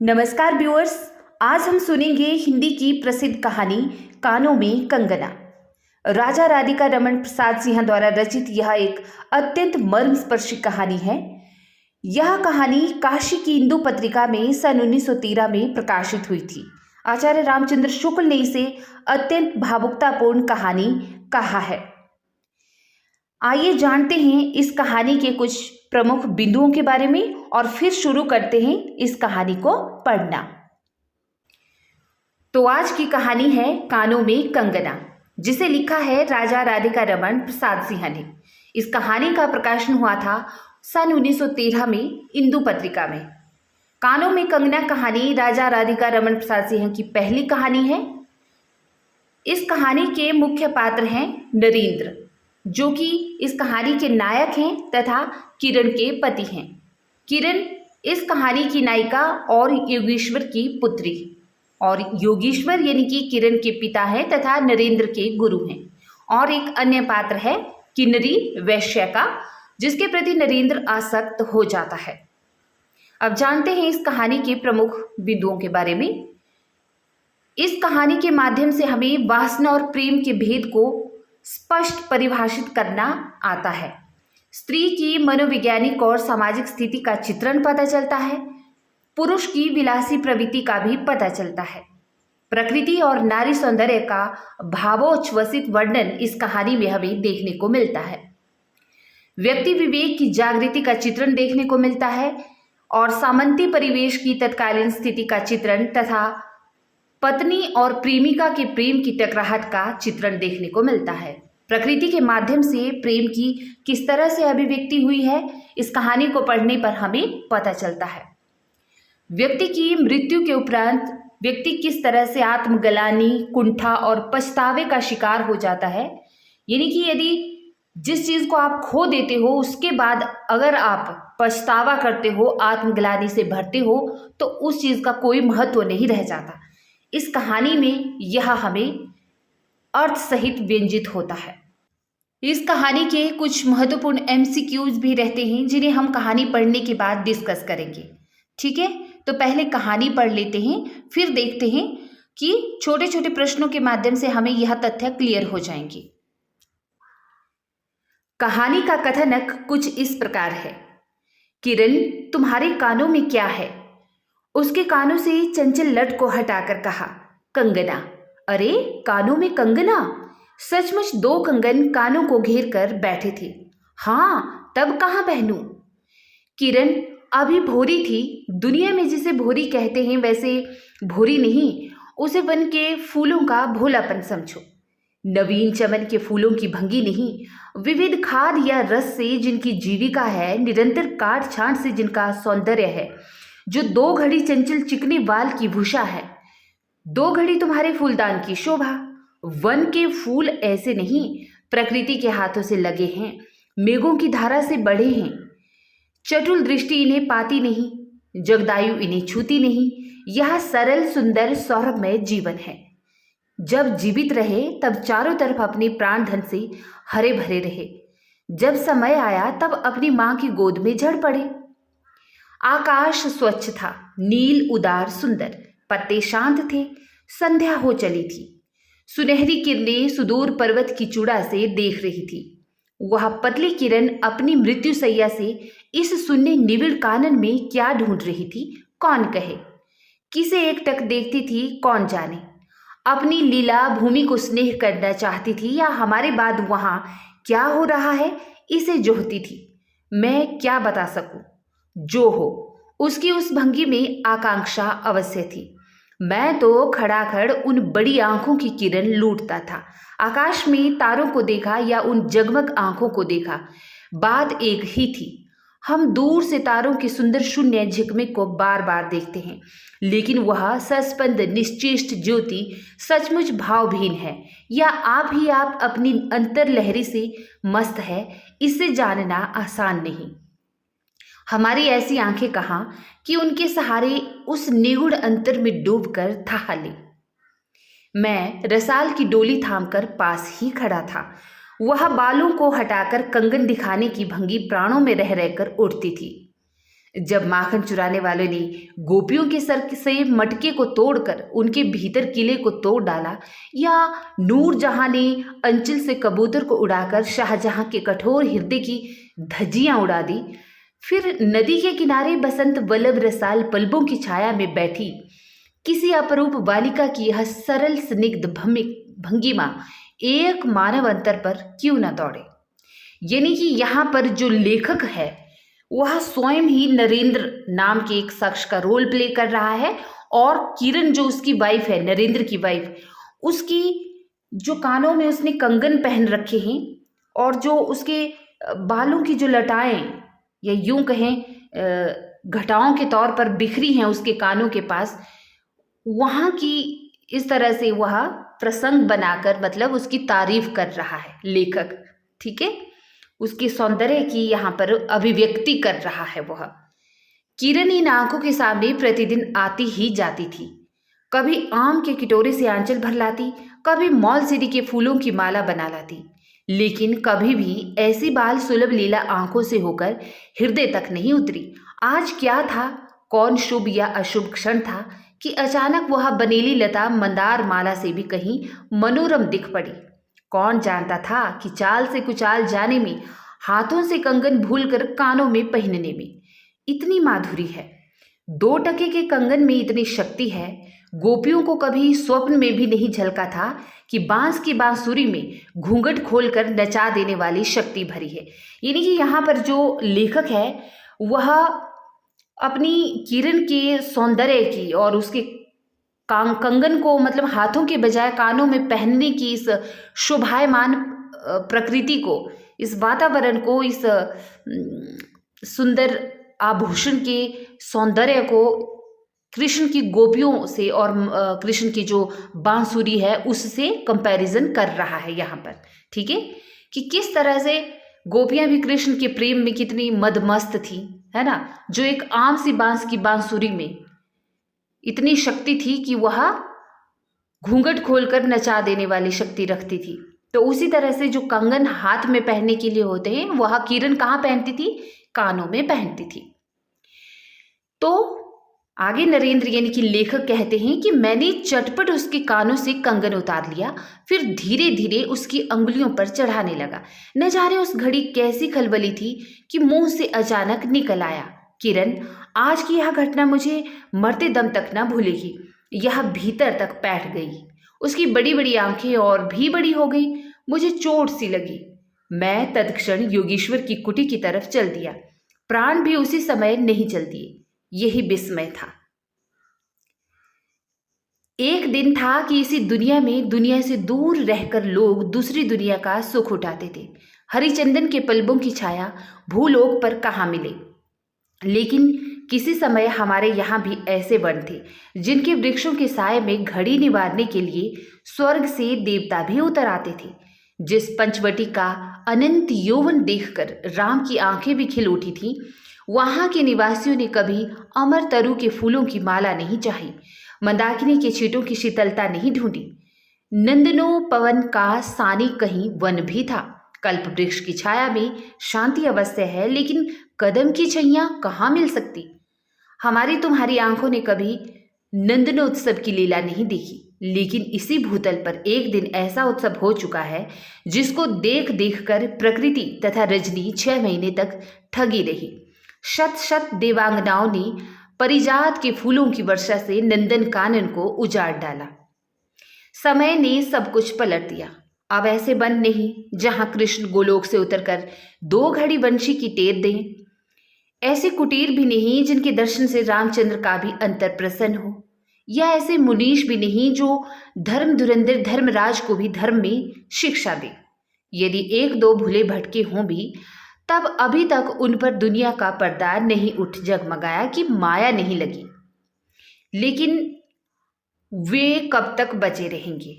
नमस्कार व्यूअर्स। आज हम सुनेंगे हिंदी की प्रसिद्ध कहानी कानों में कंगना। राजा राधिका रमन प्रसाद सिंह द्वारा रचित यह एक अत्यंत मर्मस्पर्शी कहानी है। यह कहानी काशी की इंदु पत्रिका में सन 1913 में प्रकाशित हुई थी। आचार्य रामचंद्र शुक्ल ने इसे अत्यंत भावुकतापूर्ण कहानी कहा है। आइए जानते हैं इस कहानी के कुछ प्रमुख बिंदुओं के बारे में और फिर शुरू करते हैं इस कहानी को पढ़ना। तो आज की कहानी है कानों में कंगना, जिसे लिखा है राजा राधिका रमन प्रसाद सिंह ने। इस कहानी का प्रकाशन हुआ था सन 1913 में इंदु पत्रिका में। कानों में कंगना कहानी राजा राधिका रमन प्रसाद सिंह की पहली कहानी है। इस कहानी के मुख्य पात्र हैं नरेंद्र, जो कि इस कहानी के नायक हैं तथा किरण के पति हैं। किरण इस कहानी की नायिका और योगेश्वर की पुत्री, और योगेश्वर यानी कि किरण के पिता हैं तथा नरेंद्र के गुरु हैं। और एक अन्य पात्र है किन्नरी वैश्य का, जिसके प्रति नरेंद्र आसक्त हो जाता है। अब जानते हैं इस कहानी के प्रमुख बिंदुओं के बारे में। इस कहानी के माध्यम से हमें वासना और प्रेम के भेद को स्पष्ट परिभाषित करना आता है। स्त्री की मनोवैज्ञानिक और सामाजिक स्थिति का चित्रण पता चलता है। पुरुष की विलासी प्रवृत्ति का भी पता चलता है। प्रकृति और नारी सौंदर्य का भावोच्छ्वसित वर्णन इस कहानी में हमें देखने को मिलता है। व्यक्ति विवेक की जागृति का चित्रण देखने को मिलता है और सामंती परिवेश की तत्कालीन स्थिति का चित्रण तथा पत्नी और प्रेमिका के प्रेम की टकराहट का चित्रण देखने को मिलता है। प्रकृति के माध्यम से प्रेम की किस तरह से अभिव्यक्ति हुई है, इस कहानी को पढ़ने पर हमें पता चलता है। व्यक्ति की मृत्यु के उपरांत व्यक्ति किस तरह से आत्मग्लानि, कुंठा और पछतावे का शिकार हो जाता है। यानी कि यदि जिस चीज़ को आप खो देते हो उसके बाद अगर आप पछतावा करते हो, आत्मग्लानि से भरते हो, तो उस चीज़ का कोई महत्व नहीं रह जाता। इस कहानी में यह हमें अर्थ सहित व्यंजित होता है। इस कहानी के कुछ महत्वपूर्ण एमसीक्यूज भी रहते हैं, जिन्हें हम कहानी पढ़ने के बाद डिस्कस करेंगे। ठीक है, तो पहले कहानी पढ़ लेते हैं, फिर देखते हैं कि छोटे छोटे प्रश्नों के माध्यम से हमें यह तथ्य क्लियर हो जाएंगे। कहानी का कथनक कुछ इस प्रकार है। किरण, तुम्हारे कानों में क्या है? उसके कानों से चंचल लट को हटाकर कहा, कंगना। अरे, कानों में कंगना? सचमुच 2 कंगन कानों को घेर कर बैठे थे। हाँ, तब कहाँ पहनूं? किरण अभी भोरी थी। दुनिया में जिसे भोरी कहते हैं वैसे भोरी नहीं, उसे वन के फूलों का भोलापन समझो। नवीन चमन के फूलों की भंगी नहीं, विविध खाद या रस से जिनकी जीविका है, निरंतर काट छांट से जिनका सौंदर्य है, जो 2 घड़ी चंचल चिकने बाल की भूषा है, 2 घड़ी तुम्हारे फूलदान की शोभा। वन के फूल ऐसे नहीं, प्रकृति के हाथों से लगे हैं, मेघों की धारा से बढ़े हैं। चटुल दृष्टि इन्हें पाती नहीं, जगदायु इन्हें छूती नहीं। यह सरल सुंदर सौरभमय जीवन है। जब जीवित रहे तब चारों तरफ अपने प्राण धन से हरे भरे रहे। जब समय आया तब अपनी माँ की गोद में झड़ पड़े। आकाश स्वच्छ था, नील उदार सुंदर, पत्ते शांत थे। संध्या हो चली थी। सुनहरी किरणें सुदूर पर्वत की चूड़ा से देख रही थी। वह पतली किरण अपनी मृत्यु सैया से इस शून्य निविड़ कानन में क्या ढूंढ रही थी, कौन कहे। किसे एकटक देखती थी, कौन जाने। अपनी लीला भूमि को स्नेह करना चाहती थी या हमारे बाद वहां क्या हो रहा है इसे जोहती थी। मैं क्या बता सकूं। जो हो, उसकी उस भंगी में आकांक्षा अवश्य थी। मैं तो खड़ाखड़ उन बड़ी आंखों की किरण लूटता था। आकाश में तारों को देखा या उन जगमग आंखों को देखा, बात एक ही थी। हम दूर से तारों के सुंदर शून्य झिकमिक को बार बार देखते हैं, लेकिन वह सस्पेंद निश्चेष्ट ज्योति सचमुच भावहीन है या आप ही आप अपनी अंतर लहरी से मस्त है, इसे जानना आसान नहीं। हमारी ऐसी आंखें कहाँ कि उनके सहारे उस निगूढ़ अंतर में डूबकर था ले। मैं रसाल की डोली थामकर पास ही खड़ा था। वह बालों को हटाकर कंगन दिखाने की भंगी प्राणों में रह रहकर उड़ती थी। जब माखन चुराने वालों ने गोपियों के सर से मटके को तोड़कर उनके भीतर किले को तोड़ डाला, या नूरजहां ने अंचल से कबूतर को उड़ाकर शाहजहां के कठोर हृदय की धज्जियां उड़ा दी, फिर नदी के किनारे बसंत वल्लभ रसाल पल्लवों की छाया में बैठी किसी अपरूप बालिका की यह सरल स्निग्ध भंगिमा एक मानव अंतर पर क्यों न दौड़े। यानी कि यहाँ पर जो लेखक है वह स्वयं ही नरेंद्र नाम के एक शख्स का रोल प्ले कर रहा है, और किरण जो उसकी वाइफ है, नरेंद्र की वाइफ, उसकी जो कानों में उसने कंगन पहन रखे हैं और जो उसके बालों की जो लटाएं या यूं कहें घटाओं के तौर पर बिखरी हैं उसके कानों के पास, वहाँ की इस तरह से वह प्रसंग बनाकर मतलब उसकी तारीफ कर रहा है लेखक। ठीक है, उसके सौंदर्य की यहाँ पर अभिव्यक्ति कर रहा है वह। किरण इन आंखों के सामने प्रतिदिन आती ही जाती थी। कभी आम के किटोरे से आंचल भर लाती, कभी मौलसिरी के फूलों की माला बना लाती, लेकिन कभी भी ऐसी बाल सुलभ लीला आंखों से होकर हृदय तक नहीं उतरी। आज क्या था, कौन शुभ या अशुभ क्षण था कि अचानक वह बनेली लता मंदार माला से भी कहीं मनोरम दिख पड़ी। कौन जानता था कि चाल से कुचाल जाने में, हाथों से कंगन भूलकर कानों में पहनने में इतनी माधुरी है। 2 टके के कंगन में इतनी शक्ति है। गोपियों को कभी स्वप्न में भी नहीं झलका था कि बांस की बांसुरी में घूंघट खोलकर नचा देने वाली शक्ति भरी है। यानी कि यहाँ पर जो लेखक है वह अपनी किरण के सौंदर्य की और उसके कंगन को मतलब हाथों के बजाय कानों में पहनने की इस शोभायमान प्रकृति को, इस वातावरण को, इस सुंदर आभूषण के सौंदर्य को कृष्ण की गोपियों से और कृष्ण की जो बांसुरी है उससे कंपैरिजन कर रहा है यहाँ पर। ठीक है, कि किस तरह से गोपियां भी कृष्ण के प्रेम में कितनी मदमस्त थी, है ना, जो एक आम सी बांस की बांसुरी में इतनी शक्ति थी कि वह घूंघट खोलकर नचा देने वाली शक्ति रखती थी। तो उसी तरह से जो कंगन हाथ में पहनने के लिए होते हैं वह किरण कहाँ पहनती थी, कानों में पहनती थी। तो आगे नरेंद्र यानी कि लेखक कहते हैं कि मैंने चटपट उसके कानों से कंगन उतार लिया, फिर धीरे धीरे उसकी अंगुलियों पर चढ़ाने लगा। न जाने उस घड़ी कैसी खलबली थी कि मुंह से अचानक निकल आया, किरण, आज की यह घटना मुझे मरते दम तक न भूलेगी। यह भीतर तक बैठ गई। उसकी बड़ी बड़ी आंखें और भी बड़ी हो गई। मुझे चोट सी लगी। मैं तत्क्षण योगेश्वर की कुटी की तरफ चल दिया। प्राण भी उसी समय नहीं चल दिए। यही विस्मय था। एक दिन था कि इसी दुनिया में दुनिया से दूर रहकर लोग दूसरी दुनिया का सुख उठाते थे। हरिचंदन के पल्लवों की छाया भूलोक पर कहाँ मिले, लेकिन किसी समय हमारे यहाँ भी ऐसे वन थे जिनके वृक्षों के साय में घड़ी निवारने के लिए स्वर्ग से देवता भी उतर आते थे। जिस पंचवटी का अनंत यौवन देखकर राम की आंखें भी खिल उठी थी, वहाँ के निवासियों ने कभी अमर तरु के फूलों की माला नहीं चाही, मंदाकिनी के छींटों की शीतलता नहीं ढूंढी। नंदनो पवन का सानी कहीं वन भी था। कल्प वृक्ष की छाया में शांति अवश्य है, लेकिन कदम की छैया कहाँ मिल सकती। हमारी तुम्हारी आंखों ने कभी नंदनोत्सव की लीला नहीं देखी, लेकिन इसी भूतल पर एक दिन ऐसा उत्सव हो चुका है जिसको देख देख कर प्रकृति तथा रजनी 6 महीने तक ठगी रही। शत शत देवांगनाओं ने परिजात के फूलों की वर्षा से नंदन कानन को उजाड़ डाला। समय ने सब कुछ पलट दिया। अब ऐसे वन नहीं जहां कृष्ण गोलोक से उतरकर 2 घड़ी वंशी की टेर दें। ऐसे कुटीर भी नहीं जिनके दर्शन से रामचंद्र का भी अंतर प्रसन्न हो, या ऐसे मुनीश भी नहीं जो धर्म धुरंधर धर्मराज को भी धर्म में शिक्षा दे। यदि 1-2 भूले भटके हों भी, तब अभी तक उन पर दुनिया का पर्दा नहीं उठ जगमगाया कि माया नहीं लगी। लेकिन वे कब तक बचे रहेंगे?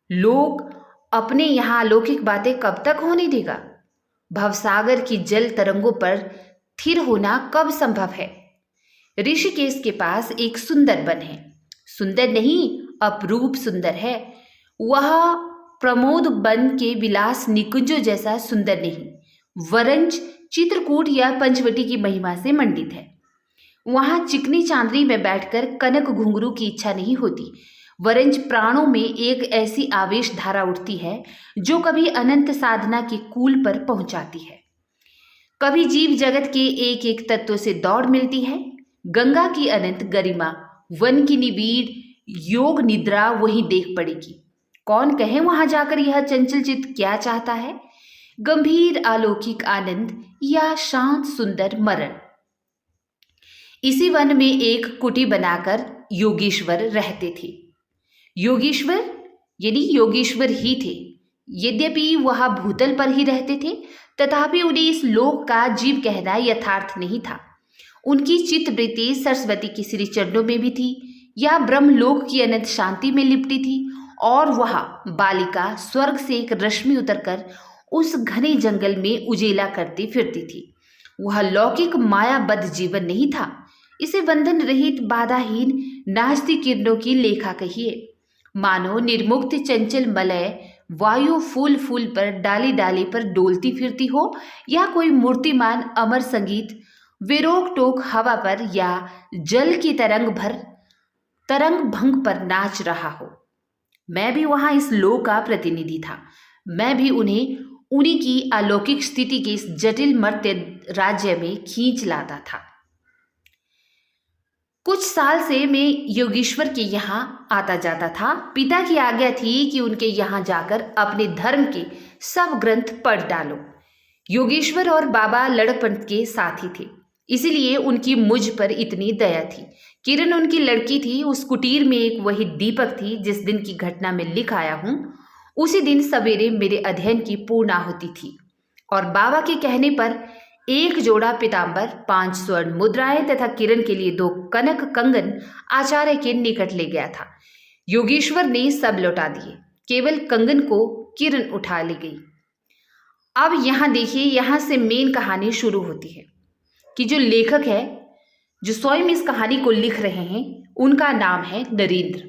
लोग अपने यहाँ अलौकिक बातें कब तक होने देगा? भवसागर की जल तरंगों पर स्थिर होना कब संभव है? ऋषिकेश के पास एक सुंदर वन है। सुंदर नहीं, अपरूप सुंदर है। वह प्रमोद वन के विलास निकुंजों जैसा सुंदर नहीं, वरंच चित्रकूट या पंचवटी की महिमा से मंडित है। वहां चिकनी चांदनी में बैठकर कनक घुंघरू की इच्छा नहीं होती, वरंज प्राणों में एक ऐसी आवेश धारा उठती है जो कभी अनंत साधना के कूल पर पहुंचाती है, कभी जीव जगत के एक एक तत्व से दौड़ मिलती है। गंगा की अनंत गरिमा, वन की निबीड़ योग निद्रा वहीं देख पड़ेगी। कौन कहे वहां जाकर यह चंचल चित्त क्या चाहता है, गंभीर अलौकिक आनंद या शांत सुंदर मरण। इसी वन में एक कुटी बनाकर योगीश्वर रहते थे। योगीश्वर यानी योगीश्वर ही थे। यद्यपि वह भूतल पर ही रहते थे, तथापि उन्हें इस लोक का जीव कहना यथार्थ नहीं था। उनकी चित्तवृत्ति सरस्वती के श्री चरणों में भी थी या ब्रह्मलोक की अनंत शांति में लिपटी थी, और वह बालिका स्वर्ग से एक रश्मि उतरकर उस घने जंगल में उजेला करती फिरती थी। वह लौकिक मायाबद्ध जीवन नहीं था, इसे बंधन रहित बाधाहीन नास्तिक किरणों की लेखा कहिए। मानो निर्मुक्त चंचल मलय वायु फूल फूल पर डाली डाली पर डोलती फिरती हो, या कोई मूर्तिमान अमर संगीत विरोक टोक हवा पर या जल की तरंग भंग पर नाच रहा हो। मैं भी वहां इस लोक का प्रतिनिधि था। मैं भी उन्हें उन्हीं की अलौकिक स्थिति के इस जटिल मर्त्य राज्य में खींच लाता था। कुछ साल से मैं योगीश्वर के यहाँ आता जाता था। पिता की आज्ञा थी कि उनके यहाँ जाकर अपने धर्म के सब ग्रंथ पढ़ डालो। योगेश्वर और बाबा लड़कपन के साथी थे, इसलिए उनकी मुझ पर इतनी दया थी। किरण उनकी लड़की थी। उस कुटीर में एक वही दीपक थी जिस दिन की घटना में लिख आया हूं। उसी दिन सवेरे मेरे अध्ययन की पूर्णाहुति थी और बाबा के कहने पर एक जोड़ा पीतांबर, 5 स्वर्ण मुद्राएं तथा किरण के लिए 2 कनक कंगन आचार्य के निकट ले गया था। योगेश्वर ने सब लौटा दिए, केवल कंगन को किरण उठा ले गई। अब यहाँ देखिए, यहाँ से मेन कहानी शुरू होती है कि जो लेखक है, जो स्वयं इस कहानी को लिख रहे हैं, उनका नाम है नरेंद्र।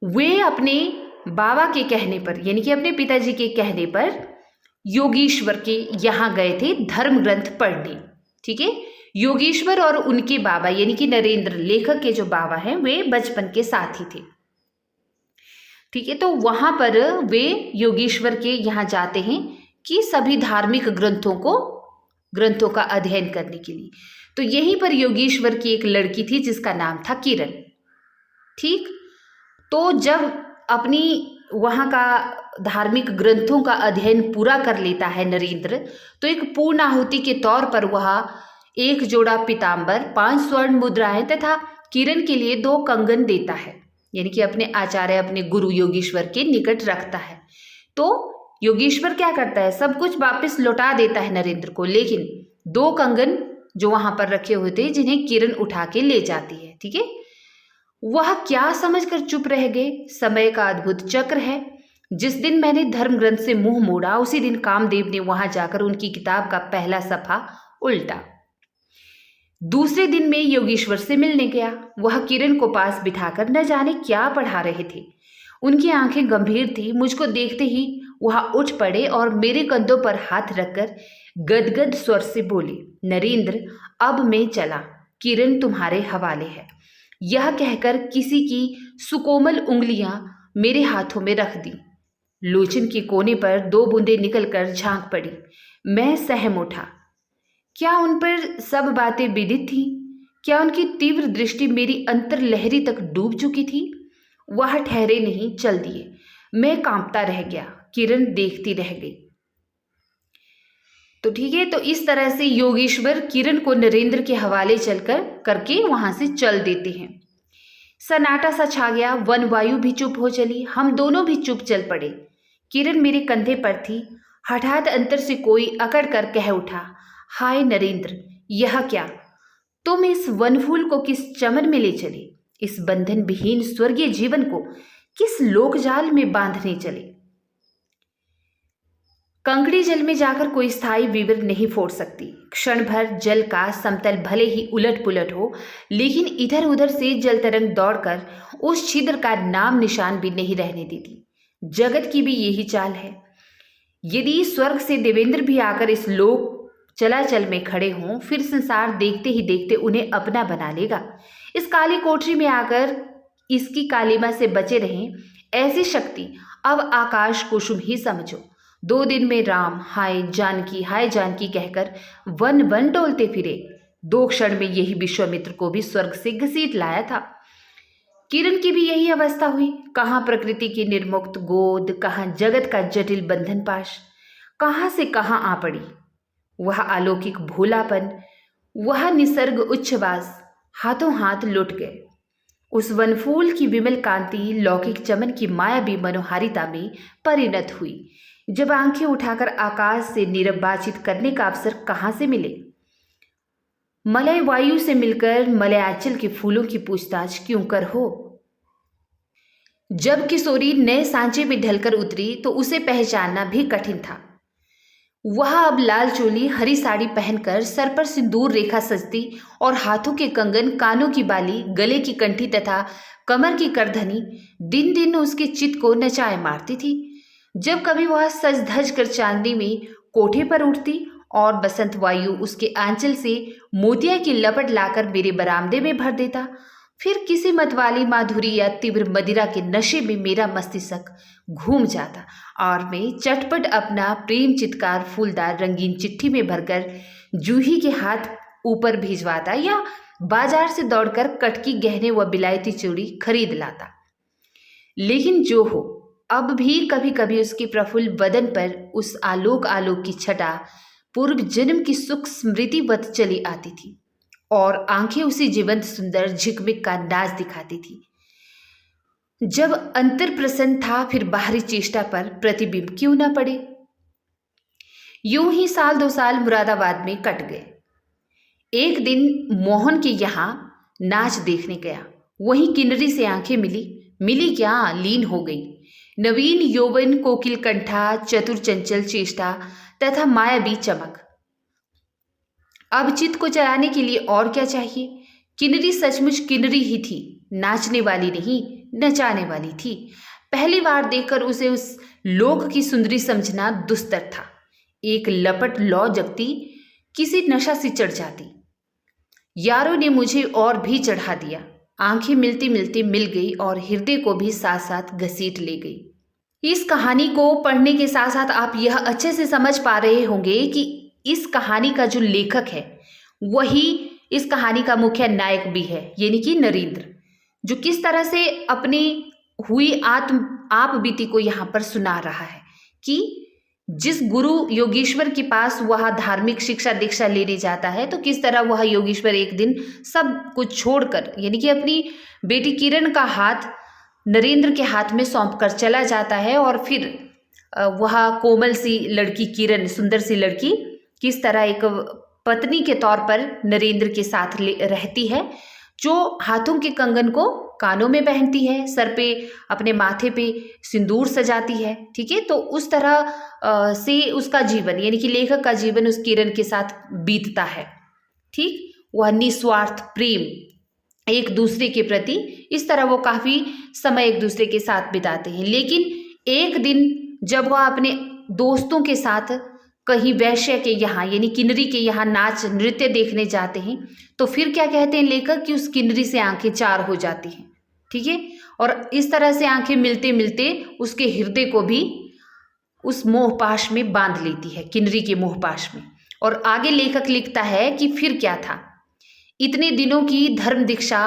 वे अपने बाबा के कहने पर, यानी कि अपने पिताजी के कहने पर योगीश्वर के यहाँ गए थे धर्म ग्रंथ पढ़ने। ठीक है, योगीश्वर और उनके बाबा यानी कि नरेंद्र, लेखक के जो बाबा हैं, वे बचपन के साथी थे। ठीक है, तो वहां पर वे योगीश्वर के यहाँ जाते हैं कि सभी धार्मिक ग्रंथों का अध्ययन करने के लिए। तो यहीं पर योगीश्वर की एक लड़की थी जिसका नाम था किरण। ठीक, तो जब अपनी वहाँ का धार्मिक ग्रंथों का अध्ययन पूरा कर लेता है नरेंद्र, तो एक पूर्णाहुति के तौर पर वह 1 जोड़ा पीतांबर, 5 स्वर्ण मुद्राएं तथा किरण के लिए 2 कंगन देता है, यानी कि अपने आचार्य, अपने गुरु योगीश्वर के निकट रखता है। तो योगीश्वर क्या करता है, सब कुछ वापस लौटा देता है नरेंद्र को, लेकिन 2 कंगन जो वहां पर रखे हुए थे जिन्हें किरण उठा के ले जाती है। ठीक है, वह क्या समझकर चुप रह गए। समय का अद्भुत चक्र है। जिस दिन मैंने धर्म ग्रंथ से मुंह मोड़ा, उसी दिन कामदेव ने वहां जाकर उनकी किताब का पहला सफा उल्टा। दूसरे दिन मैं योगीश्वर से मिलने गया। वह किरण को पास बिठाकर न जाने क्या पढ़ा रहे थे। उनकी आंखें गंभीर थी। मुझको देखते ही वह उठ पड़े और मेरे कंधों पर हाथ रखकर गदगद स्वर से बोले, नरेंद्र, अब मैं चला, किरण तुम्हारे हवाले है। यह कहकर किसी की सुकोमल उंगलियां मेरे हाथों में रख दी। लोचन के कोने पर 2 बूंदें निकलकर झांक पड़ी। मैं सहम उठा। क्या उन पर सब बातें विदित थीं? क्या उनकी तीव्र दृष्टि मेरी अंतर लहरी तक डूब चुकी थी? वह ठहरे नहीं, चल दिए। मैं कांपता रह गया, किरण देखती रह गई। तो ठीक है, तो इस तरह से योगेश्वर किरण को नरेंद्र के हवाले चलकर करके वहां से चल देते हैं। सन्नाटा सा छा गया। वन वायु भी चुप हो चली। हम दोनों भी चुप चल पड़े। किरण मेरे कंधे पर थी। हठात अंतर से कोई अकड़ कर कह उठा, हाय नरेंद्र, यह क्या? तुम इस वनफूल को किस चमन में ले चले? इस बंधन विहीन स्वर्गीय जीवन को किस लोकजाल में बांधने चले? कंकड़ी जल में जाकर कोई स्थायी विवर नहीं फोड़ सकती। क्षण भर जल का समतल भले ही उलट पुलट हो, लेकिन इधर उधर से जल तरंग दौड़कर उस छिद्र का नाम निशान भी नहीं रहने देती। जगत की भी यही चाल है। यदि स्वर्ग से देवेंद्र भी आकर इस लोक चलाचल में खड़े हों, फिर संसार देखते ही देखते उन्हें अपना बना लेगा। इस काली कोठरी में आकर इसकी कालिमा से बचे रहें, ऐसी शक्ति अब आकाश कुसुम ही समझो। 2 दिन में राम हाय जानकी कहकर वन वन डोलते फिरे। 2 क्षण में यही विश्वामित्र को भी स्वर्ग से घसीट लाया था। किरण की भी यही अवस्था हुई। कहाँ प्रकृति की निर्मुक्त गोद, कहाँ जगत का जटिल बंधन पाश, कहाँ से कहाँ आ पड़ी। वह अलौकिक भोलापन, वह निसर्ग उच्छ्वास हाथों हाथ लुट गए। उस वनफूल की विमल कांति लौकिक चमन की मायावी मनोहारिता में परिणत हुई। जब आंखें उठाकर आकाश से नीरव बातचीत करने का अवसर कहाँ से मिले? मलय वायु से मिलकर मलयाचल के फूलों की पूछताछ क्यों कर हो? जब किशोरी नए सांचे में ढलकर उतरी तो उसे पहचानना भी कठिन था। वह अब लाल चोली, हरी साड़ी पहनकर सर पर सिंदूर रेखा सजती और हाथों के कंगन, कानों की बाली, गले की कंठी तथा कमर की करधनी दिन दिन उसके चित्त को नचाए मारती थी। जब कभी वह सज धज कर चांदनी में कोठे पर उठती और बसंत वायु उसके आंचल से मोतिया की लपट लाकर मेरे बरामदे में भर देता, फिर किसी मतवाली माधुरी या तीव्र मदिरा के नशे में मेरा मस्तिष्क घूम जाता और मैं चटपट अपना प्रेम चित्कार फूलदार रंगीन चिट्ठी में भरकर जूही के हाथ ऊपर भिजवाता या बाजार से दौड़कर कटकी गहने व बिलायती चूड़ी खरीद लाता। लेकिन जो हो, अब भी कभी कभी उसकी प्रफुल्ल बदन पर उस आलोक की छटा पूर्व जन्म की सुख स्मृतिवत चली आती थी और आंखें उसी जीवंत सुंदर झिकमिक का नाच दिखाती थी। जब अंतर प्रसन्न था, फिर बाहरी चेष्टा पर प्रतिबिंब क्यों न पड़े। यूं ही 1-2 साल मुरादाबाद में कट गए। एक दिन मोहन के यहाँ नाच देखने गया। वहीं किन्नरी से आंखें मिली क्या, लीन हो गई। नवीन यौवन, कोकिल कंठा, चतुर चंचल चेष्टा तथा मायावी चमक। अब चित्त को चलाने के लिए और क्या चाहिए। किन्नरी सचमुच किन्नरी ही थी, नाचने वाली नहीं, नचाने वाली थी। पहली बार देखकर उसे उस लोक की सुंदरी समझना दुस्तर था। एक लपट लौ जगती, किसी नशा से चढ़ जाती। यारों ने मुझे और भी चढ़ा दिया। आंखें मिलती मिलती मिल गई और हृदय को भी साथ साथ घसीट ले गई। इस कहानी को पढ़ने के साथ साथ आप यह अच्छे से समझ पा रहे होंगे कि इस कहानी का जो लेखक है वही इस कहानी का मुख्य नायक भी है, यानी कि नरेंद्र, जो किस तरह से अपनी हुई आप बीती को यहाँ पर सुना रहा है कि जिस गुरु योगेश्वर के पास वह धार्मिक शिक्षा दीक्षा लेने जाता है तो किस तरह वह योगेश्वर एक दिन सब कुछ छोड़कर, यानी कि अपनी बेटी किरण का हाथ नरेंद्र के हाथ में सौंप कर चला जाता है और फिर वह कोमल सी लड़की किरण, सुंदर सी लड़की, किस तरह एक पत्नी के तौर पर नरेंद्र के साथ रहती है, जो हाथों के कंगन को कानों में पहनती है, सर पे अपने माथे पे सिंदूर सजाती है। ठीक है, तो उस तरह से उसका जीवन, यानी कि लेखक का जीवन उस किरण के साथ बीतता है। ठीक, वह निस्वार्थ प्रेम एक दूसरे के प्रति, इस तरह वो काफ़ी समय एक दूसरे के साथ बिताते हैं। लेकिन एक दिन जब वह अपने दोस्तों के साथ कहीं वैश्य के यहाँ, यानी किन्नरी के यहाँ नाच नृत्य देखने जाते हैं, तो फिर क्या कहते हैं लेखक कि उस किन्नरी से आंखें चार हो जाती हैं। ठीक है, और इस तरह से आंखें मिलते मिलते उसके हृदय को भी उस मोहपाश में बांध लेती है, किन्नरी के मोहपाश में। और आगे लेखक लिखता है कि फिर क्या था। इतने दिनों की धर्म दीक्षा,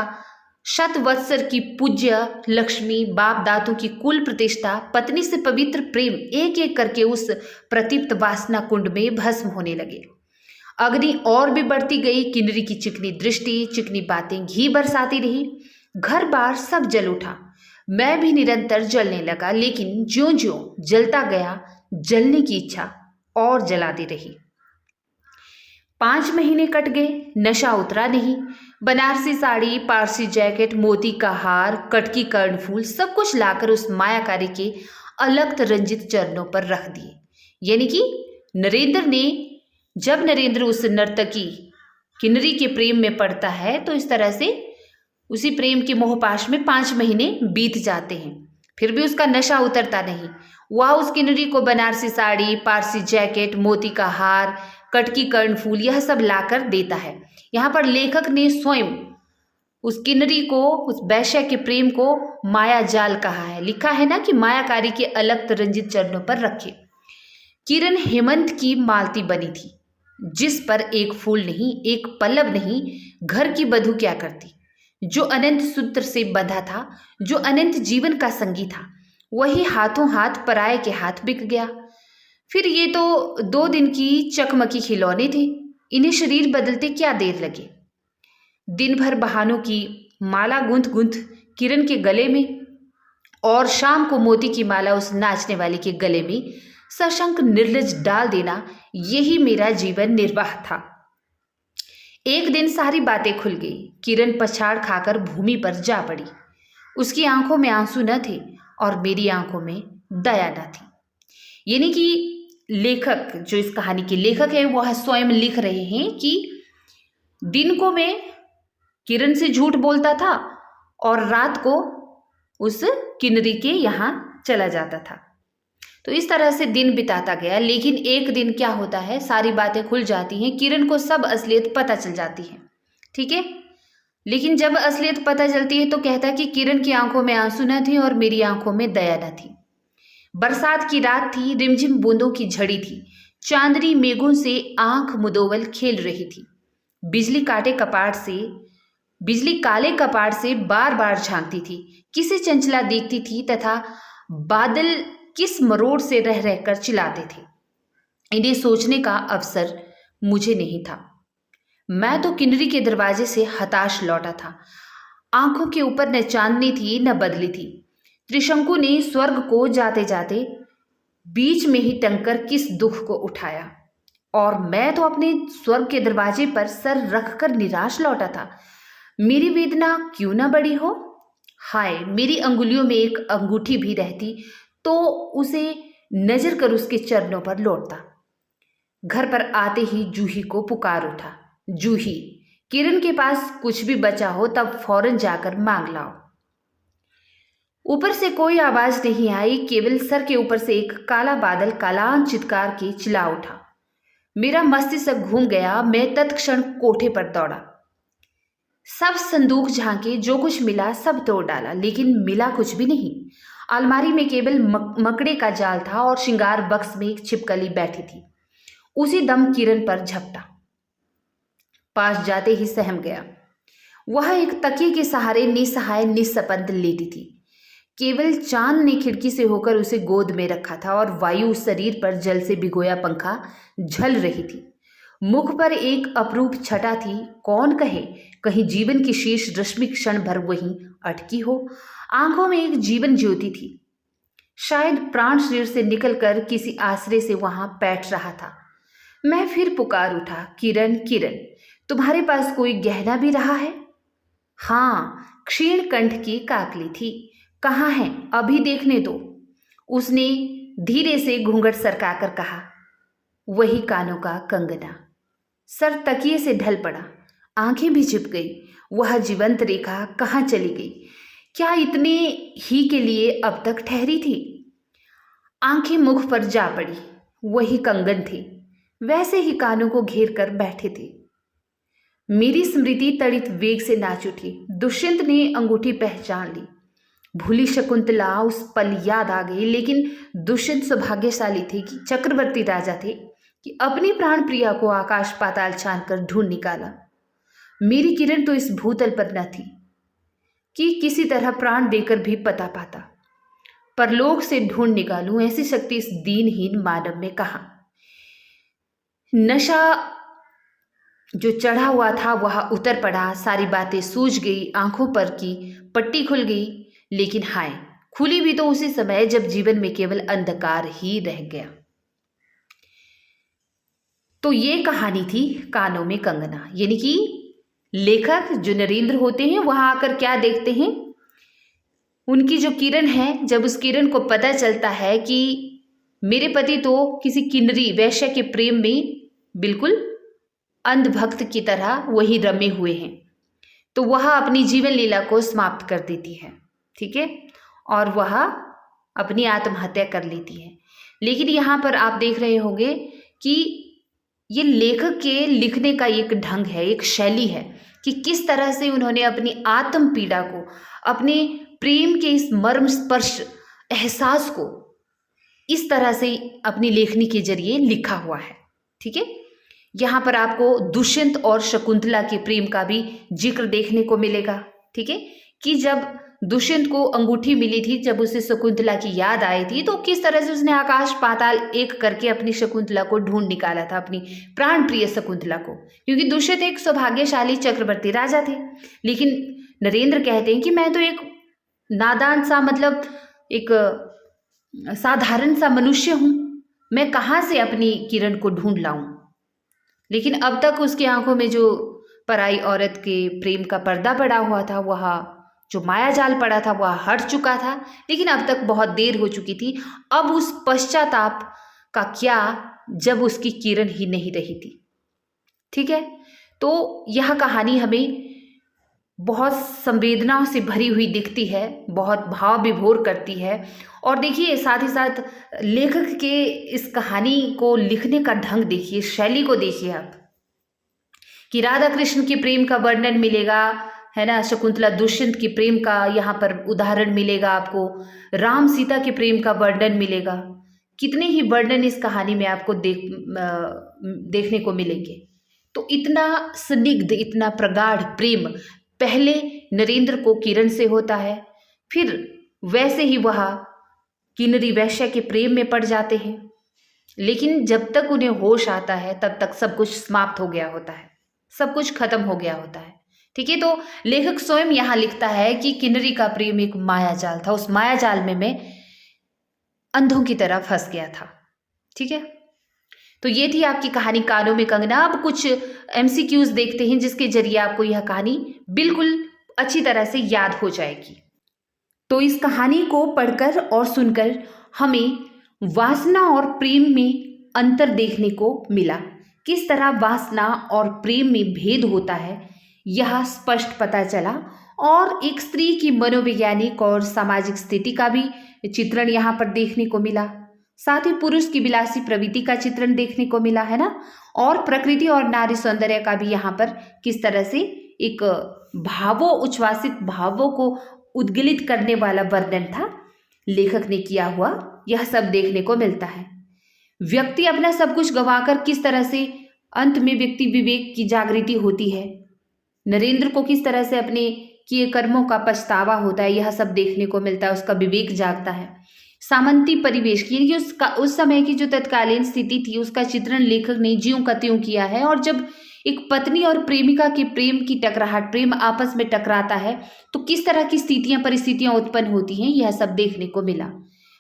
100 वत्सर की पूज्य लक्ष्मी, बाप दादों की कुल प्रतिष्ठा, पत्नी से पवित्र प्रेम एक एक करके उस प्रतीप्त वासना कुंड में भस्म होने लगे। अग्नि और भी बढ़ती गई। किन्नरी की चिकनी दृष्टि, चिकनी बातें घी बरसाती रही। घर बार सब जल उठा। मैं भी निरंतर जलने लगा, लेकिन ज्यों ज्यों जलता गया, जलने की इच्छा और जलाती रही। 5 महीने कट गए, नशा उतरा नहीं। बनारसी साड़ी, पारसी जैकेट, मोती का हार, कटकी कर्णफूल, सब कुछ लाकर उस मायाकारी के अलक्त रंजित चरणों पर रख दिए। यानी कि नरेंद्र ने, जब नरेंद्र उस नर्तकी किन्नरी के प्रेम में पड़ता है तो इस तरह से उसी प्रेम के मोहपाश में 5 महीने बीत जाते हैं, फिर भी उसका नशा उतरता नहीं। वह उस किन्नरी को बनारसी साड़ी, पारसी जैकेट, मोती का हार, कटकी, कर्णफूल, यह सब लाकर देता है। यहाँ पर लेखक ने स्वयं उस किन्नरी को, उस वैश्य के प्रेम को माया जाल कहा है। लिखा है ना कि मायाकारी के अलग रंजित चरणों पर रखे। किरण हेमंत की मालती बनी थी, जिस पर एक फूल नहीं, एक पल्लव नहीं, घर की बधू क्या करती। जो अनंत सूत्र से बंधा था, जो अनंत जीवन का संगी था, वही हाथों हाथ पराये के हाथ बिक गया। फिर ये तो 2 दिन की चकमकी खिलौने थे, इन्हें शरीर बदलते क्या देर लगे। दिन भर बहानों की माला गूंथ गूंथ किरण के गले में, और शाम को मोती की माला उस नाचने वाले के गले में सशंक निर्लज डाल देना, यही मेरा जीवन निर्वाह था। एक दिन सारी बातें खुल गई। किरण पछाड़ खाकर भूमि पर जा पड़ी। उसकी आंखों में आंसू न थे और मेरी आंखों में दया न थी। यानी कि लेखक, जो इस कहानी के लेखक है, वह स्वयं लिख रहे हैं कि दिन को मैं किरण से झूठ बोलता था और रात को उस किन्नरी के यहाँ चला जाता था। तो इस तरह से दिन बिताता गया। लेकिन एक दिन क्या होता है, सारी बातें खुल जाती हैं, किरण को सब असलियत पता चल जाती है। ठीक है, लेकिन जब असलियत पता चलती है तो कहता है कि किरण की आंखों में आंसू न थे और मेरी आंखों में दया न थी। बरसात की रात थी, रिमझिम बूंदों की झड़ी थी, चांदनी मेघों से आंख मुदोवल खेल रही थी। बिजली काले कपाट से बार बार झांकती थी, किसे चंचला देखती थी तथा बादल किस मरोड़ से रह रहकर चिल्लाते थे। इन्हें सोचने का अवसर मुझे नहीं था। मैं तो किन्नरी के दरवाजे से हताश लौटा था। आंखों के ऊपर न चांदनी थी न बदली थी। त्रिशंकु ने स्वर्ग को जाते जाते बीच में ही टंकर किस दुख को उठाया, और मैं तो अपने स्वर्ग के दरवाजे पर सर रखकर निराश लौटा था। मेरी वेदना क्यों न बड़ी हो। हाय, मेरी अंगुलियों में एक अंगूठी भी रहती तो उसे नजर कर उसके चरणों पर लौटता। घर पर आते ही जूही को पुकार उठा, जूही, किरण के पास कुछ भी बचा हो तब फौरन जाकर मांग लाओ। ऊपर से कोई आवाज नहीं आई, केवल सर के ऊपर से एक काला बादल कालान चित्कार के चिल्ला उठा। मेरा मस्तिष्क घूम गया। मैं तत्क्षण कोठे पर दौड़ा। सब संदूक झांके, जो कुछ मिला सब तोड़ डाला, लेकिन मिला कुछ भी नहीं। अलमारी में केवल मकड़े का जाल था और श्रृंगार बक्स में एक छिपकली बैठी थी। उसी दम किरण पर झपटा। पास जाते ही सहम गया। वह एक तकिए के सहारे निसहाय निस्सपंद लेटी थी। केवल चांद ने खिड़की से होकर उसे गोद में रखा था और वायु उस शरीर पर जल से भिगोया पंखा झल रही थी। मुख पर एक अपरूप छटा थी। कौन कहे, कहीं जीवन की शेष रश्मि क्षण भर वहीं अटकी हो। आंखों में एक जीवन ज्योति थी। शायद प्राण शरीर से निकलकर किसी आश्रय से वहां बैठ रहा था। मैं फिर पुकार उठा, किरण, किरण, तुम्हारे पास कोई गहना भी रहा है? हाँ, क्षीण कंठ की काकली थी। कहाँ है, अभी देखने दो। उसने धीरे से घूंघट सरकाकर कहा। वही कानों का कंगना। सर तकिए से ढल पड़ा, आंखें भी झिप गई। वह जीवंत रेखा कहाँ चली गई? क्या इतने ही के लिए अब तक ठहरी थी? आंखें मुख पर जा पड़ी। वही कंगन थे, वैसे ही कानों को घेर कर बैठे थे। मेरी स्मृति तड़ित वेग से नाच उठी। दुष्यंत ने अंगूठी पहचान ली। भूली शकुंतला उस पल याद आ गई। लेकिन दुष्यंत सौभाग्यशाली थे कि चक्रवर्ती राजा थे कि अपनी प्राण प्रिया को आकाश पाताल छान कर ढूंढ निकाला। मेरी किरण तो इस भूतल पर न थी कि किसी तरह प्राण देकर भी पता पाता। परलोक से ढूंढ निकालूं, ऐसी शक्ति इस दीनहीन मानव में कहाँ। नशा जो चढ़ा हुआ था वह उतर पड़ा। सारी बातें सूझ गई। आंखों पर की पट्टी खुल गई। लेकिन हाय, खुली भी तो उसी समय जब जीवन में केवल अंधकार ही रह गया। तो ये कहानी थी कानों में कंगना। यानी कि लेखक जो नरेंद्र होते हैं वहां आकर क्या देखते हैं, उनकी जो किरण है, जब उस किरण को पता चलता है कि मेरे पति तो किसी किन्नरी वैश्य के प्रेम में बिल्कुल अंधभक्त की तरह वही रमे हुए हैं, तो वह अपनी जीवन लीला को समाप्त कर देती है। ठीक है, और वह अपनी आत्महत्या कर लेती है। लेकिन यहाँ पर आप देख रहे होंगे कि ये लेखक के लिखने का एक ढंग है, एक शैली है कि किस तरह से उन्होंने अपनी आत्म पीड़ा को, अपने प्रेम के इस मर्म स्पर्श एहसास को इस तरह से अपनी लेखनी के जरिए लिखा हुआ है। ठीक है, यहाँ पर आपको दुष्यंत और शकुंतला के प्रेम का भी जिक्र देखने को मिलेगा। ठीक है, कि जब दुष्यंत को अंगूठी मिली थी, जब उसे शकुंतला की याद आई थी, तो किस तरह से उसने आकाश पाताल एक करके अपनी शकुंतला को ढूंढ निकाला था, अपनी प्राण प्रिय शकुंतला को। क्योंकि दुष्यंत एक सौभाग्यशाली चक्रवर्ती राजा थे, लेकिन नरेंद्र कहते हैं कि मैं तो एक नादान सा, मतलब एक साधारण सा मनुष्य हूं, मैं कहाँ से अपनी किरण को ढूंढ लाऊं। लेकिन अब तक उसकी आंखों में जो पराई औरत के प्रेम का पर्दा पड़ा हुआ था, वह जो माया जाल पड़ा था, वह हट चुका था, लेकिन अब तक बहुत देर हो चुकी थी। अब उस पश्चाताप का क्या, जब उसकी किरण ही नहीं रही थी। ठीक है, तो यह कहानी हमें बहुत संवेदनाओं से भरी हुई दिखती है, बहुत भाव विभोर करती है। और देखिए, साथ ही साथ लेखक के इस कहानी को लिखने का ढंग देखिए, शैली को देखिए आप, कि राधा कृष्ण के प्रेम का वर्णन मिलेगा, है ना, शकुंतला दुष्यंत के प्रेम का यहाँ पर उदाहरण मिलेगा आपको, राम सीता के प्रेम का वर्णन मिलेगा। कितने ही वर्णन इस कहानी में आपको देखने को मिलेंगे। तो इतना स्निग्ध, इतना प्रगाढ़ प्रेम पहले नरेंद्र को किरण से होता है, फिर वैसे ही वह किन्नरी वैश्य के प्रेम में पड़ जाते हैं। लेकिन जब तक उन्हें होश आता है, तब तक सब कुछ समाप्त हो गया होता है, सब कुछ खत्म हो गया होता है। ठीक है, तो लेखक स्वयं यहाँ लिखता है कि किन्नरी का प्रेम एक माया जाल था, उस माया जाल में मैं अंधों की तरह फंस गया था। ठीक है, तो ये थी आपकी कहानी कानों में कंगना। अब कुछ एमसीक्यूज देखते हैं, जिसके जरिए आपको यह कहानी बिल्कुल अच्छी तरह से याद हो जाएगी। तो इस कहानी को पढ़कर और सुनकर हमें वासना और प्रेम में अंतर देखने को मिला। किस तरह वासना और प्रेम में भेद होता है, यह स्पष्ट पता चला। और एक स्त्री की मनोवैज्ञानिक और सामाजिक स्थिति का भी चित्रण यहाँ पर देखने को मिला। साथ ही पुरुष की विलासी प्रवृत्ति का चित्रण देखने को मिला, है ना। और प्रकृति और नारी सौंदर्य का भी यहाँ पर किस तरह से एक उच्छ्वासित भावों को उद्गिलित करने वाला वर्णन था लेखक ने किया हुआ, यह सब देखने को मिलता है। व्यक्ति अपना सब कुछ गंवाकर किस तरह से अंत में व्यक्ति विवेक की जागृति होती है, नरेंद्र को किस तरह से अपने किए कर्मों का पछतावा होता है, यह सब देखने को मिलता है, उसका विवेक जागता है। सामंती परिवेश की उस समय की जो तत्कालीन स्थिति थी, उसका चित्रण लेखक ने ज्यों का त्यों किया है। और जब एक पत्नी और प्रेमिका के प्रेम की टकराहट, प्रेम आपस में टकराता है, तो किस तरह की स्थितियां, परिस्थितियां उत्पन्न होती हैं, यह सब देखने को मिला।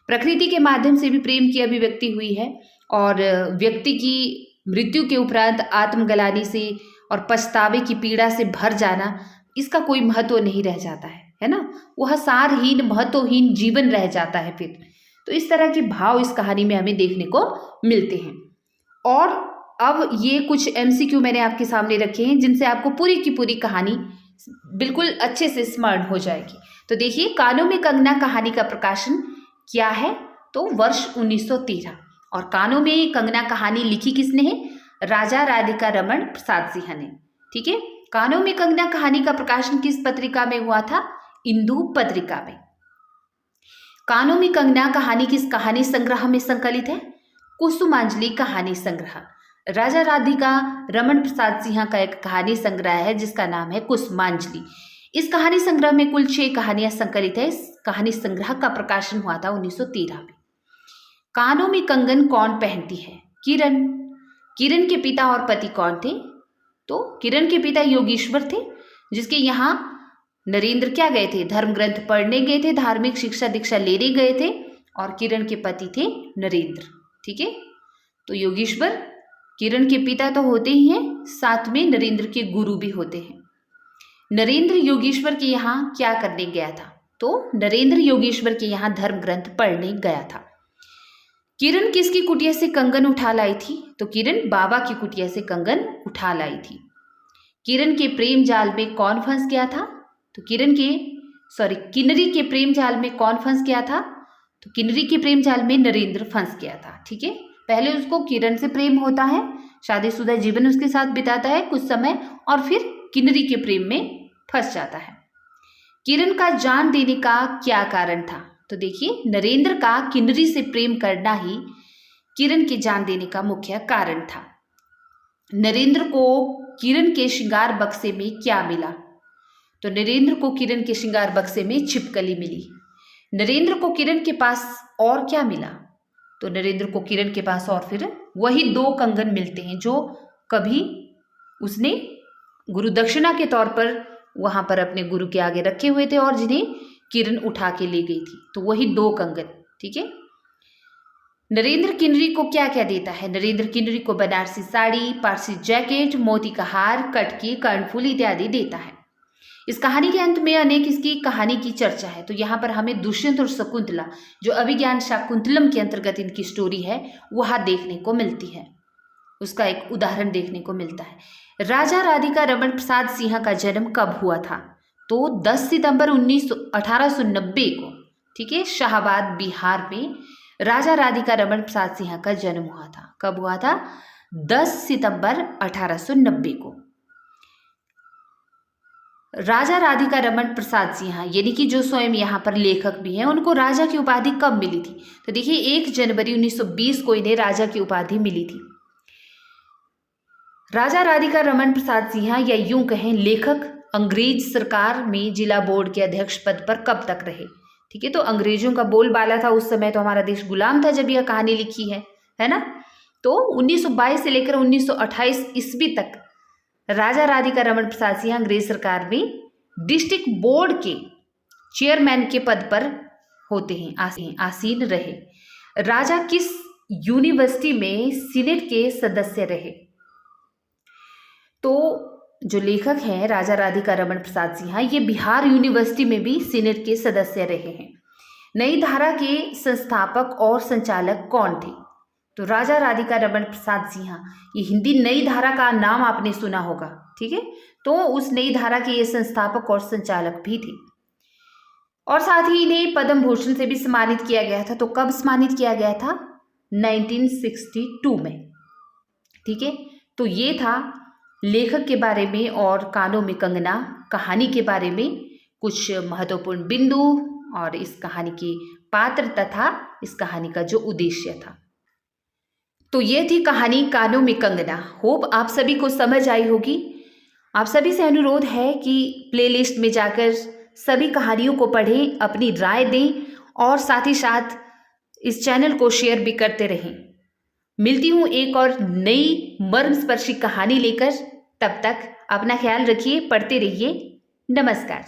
प्रकृति के माध्यम से भी प्रेम की अभिव्यक्ति हुई है, और व्यक्ति की मृत्यु के उपरांत आत्मग्लानि से और पछतावे की पीड़ा से भर जाना, इसका कोई महत्व नहीं रह जाता है ना। वह सारहीन, महत्वहीन जीवन रह जाता है फिर। तो इस तरह के भाव इस कहानी में हमें देखने को मिलते हैं। और अब ये कुछ एमसीक्यू मैंने आपके सामने रखे हैं, जिनसे आपको पूरी की पूरी कहानी बिल्कुल अच्छे से स्मरण हो जाएगी। तो देखिए, कानों में कंगना कहानी का प्रकाशन क्या है, तो वर्ष 1913। और कानों में कंगना कहानी लिखी किसने है? राजा राधिका रमन प्रसाद सिंह ने। ठीक है, कानों में कंगना कहानी का प्रकाशन किस पत्रिका में हुआ था? इंदु पत्रिका में। कानों में कंगना कहानी किस कहानी संग्रह में संकलित है? कुसुमांजलि कहानी संग्रह। राजा राधिका रमन प्रसाद सिंह का एक कहानी संग्रह है, जिसका नाम है कुसुमांजलि। इस कहानी संग्रह में कुल 6 कहानियां संकलित है। इस कहानी संग्रह का प्रकाशन हुआ था 1913 में। कानों में कंगन कौन पहनती है? किरण। किरण के पिता और पति कौन थे? तो किरण के पिता योगेश्वर थे, जिसके यहाँ नरेंद्र क्या गए थे? धर्म ग्रंथ पढ़ने गए थे, धार्मिक शिक्षा दीक्षा लेने गए थे। और किरण के पति थे नरेंद्र। ठीक है, तो योगेश्वर किरण के पिता तो होते ही हैं, साथ में नरेंद्र के गुरु भी होते हैं। नरेंद्र योगेश्वर के यहाँ क्या करने गया था? तो नरेंद्र योगेश्वर के यहाँ धर्म ग्रंथ पढ़ने गया था। किरण किसकी कुटिया से कंगन उठा लाई थी? तो किरण बाबा की कुटिया से कंगन उठा लाई थी। किरण के प्रेम जाल में कौन फंस गया था? तो किन्नरी के प्रेम जाल में कौन फंस गया था? तो किन्नरी के प्रेम जाल में नरेंद्र फंस गया था। ठीक है, पहले उसको किरण से प्रेम होता है, शादीशुदा जीवन उसके साथ बिताता है कुछ समय और फिर किन्नरी के प्रेम में फंस जाता है। किरण का जान देने का क्या कारण था? तो देखिए, नरेंद्र का किन्नरी से प्रेम करना ही किरण के जान देने का मुख्य कारण था। नरेंद्र को किरण के श्रृंगार बक्से में क्या मिला? तो नरेंद्र को किरण के श्रृंगार बक्से में छिपकली मिली। नरेंद्र को किरण के पास और क्या मिला? तो नरेंद्र को किरण के पास और फिर वही 2 कंगन मिलते हैं जो कभी उसने गुरु दक्षिणा के तौर पर वहां पर अपने गुरु के आगे रखे हुए थे और जिन्हें किरण उठा के ले गई थी। तो वही 2 कंगन। ठीक है। नरेंद्र किन्नरी को क्या क्या देता है? नरेंद्र किन्नरी को बनारसी साड़ी, पारसी जैकेट, मोती का हार, कटकी, कर्णफूल इत्यादि देता है। इस कहानी के अंत में अनेक इसकी कहानी की चर्चा है। तो यहाँ पर हमें दुष्यंत और शकुंतला, जो अभिज्ञान शाकुंतलम के अंतर्गत इनकी स्टोरी है, वहाँ देखने को मिलती है। उसका एक उदाहरण देखने को मिलता है। राजा राधिका रमन प्रसाद सिंह का जन्म कब हुआ था? तो 10 सितंबर 1890 को, ठीक है, शाहाबाद बिहार में राजा राधिका रमन प्रसाद सिंह का जन्म हुआ था। कब हुआ था? 10 सितंबर 1890 को। राजा राधिका रमन प्रसाद सिंह यानी कि जो स्वयं यहाँ पर लेखक भी हैं, उनको राजा की उपाधि कब मिली थी? तो देखिए, 1 जनवरी 1920 को इन्हें राजा की उपाधि मिली थी। राजा राधिका रमन प्रसाद सिंह, या यूं कहें लेखक, अंग्रेज सरकार में जिला बोर्ड के अध्यक्ष पद पर कब तक रहे? ठीक है, तो अंग्रेजों का बोलबाला था उस समय, तो हमारा देश गुलाम था जब यह कहानी लिखी है ना। तो 1922 से लेकर 1928 ईस्वी तक राजा राधिका रमन प्रसाद सिंह अंग्रेज सरकार में डिस्ट्रिक्ट बोर्ड के चेयरमैन के पद पर होते हैं, आसीन रहे। राजा किस यूनिवर्सिटी में सीनेट के सदस्य रहे? तो जो लेखक हैं राजा राधिका रमन प्रसाद सिंह, ये बिहार यूनिवर्सिटी में भी सीनेट के सदस्य रहे हैं। नई धारा के संस्थापक और संचालक कौन थे? तो राजा राधिका रमन प्रसाद सिंह, ये हिंदी नई धारा का नाम आपने सुना होगा, ठीक है। तो उस नई धारा के ये संस्थापक और संचालक भी थे, और साथ ही इन्हें पद्म भूषण से भी सम्मानित किया गया था। तो कब सम्मानित किया गया था? 1962 में, ठीक है। तो ये था लेखक के बारे में और कानों में कंगना कहानी के बारे में कुछ महत्वपूर्ण बिंदु और इस कहानी के पात्र तथा इस कहानी का जो उद्देश्य था। तो ये थी कहानी कानों में कंगना। होप आप सभी को समझ आई होगी। आप सभी से अनुरोध है कि प्लेलिस्ट में जाकर सभी कहानियों को पढ़ें, अपनी राय दें और साथ ही साथ इस चैनल को शेयर भी करते रहें। मिलती हूँ एक और नई मर्मस्पर्शी कहानी लेकर। तब तक अपना ख्याल रखिए, पढ़ते रहिए। नमस्कार।